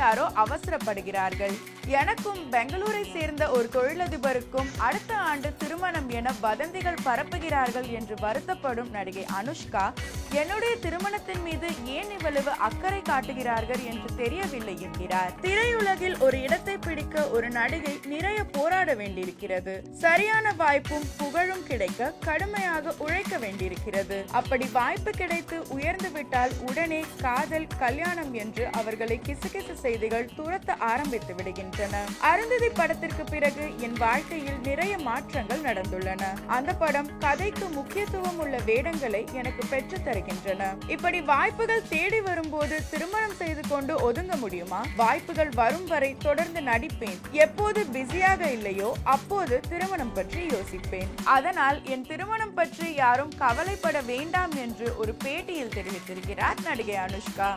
யாரோ அவசரப்படுகிறார்கள். எனக்கும் பெங்களூரை சேர்ந்த ஒரு தொழிலதிபருக்கும் அடுத்த ஆண்டு திருமணம் என வதந்திகள் பரப்புகிறார்கள் என்று வருத்தப்படும் நடிகை அனுஷ்கா, என்னுடைய திருமணத்தின் மீது ஏன் இவ்வளவு அக்கறை காட்டுகிறார்கள் என்று தெரியவில்லை என்கிறார். திரையுலகில் ஒரு இடத்தை பிடிக்க ஒரு நடிகை நிறைய போராட வேண்டியிருக்கிறது. சரியான வாய்ப்பும் புகழும் கிடைக்க கடுமையாக உழைக்க வேண்டியிருக்கிறது. அப்படி வாய்ப்பு கிடைத்து உயர்ந்து விட்டால் உடனே காதல், கல்யாணம் என்று அவர்களை கிசுகிசு செய்திகள் துரத்த ஆரம்பித்து விடுகின்றன. அருந்ததி படத்திற்கு பிறகு என் வாழ்க்கையில் நிறைய மாற்றங்கள் நடந்துள்ளன. அந்த படம் கதைக்கு முக்கியத்துவம் உள்ள வேடங்களை எனக்கு பெற்று தருகின்றன. இப்படி வாய்ப்புகள் தேடி வரும்போது திருமணம் செய்து கொண்டு ஒதுங்க முடியுமா? வாய்ப்புகள் வரும் வரை தொடர்ந்து நடிப்பேன். எப்போது பிஸியாக இல்லையோ அப்போது திருமணம் பற்றி யோசிப்பேன். அதனால் என் திருமணம் பற்றி யாரும் கவலைப்பட வேண்டாம் என்று ஒரு பேட்டியில் தெரிவித்திருக்கிறார் நடிகை அனுஷ்கா.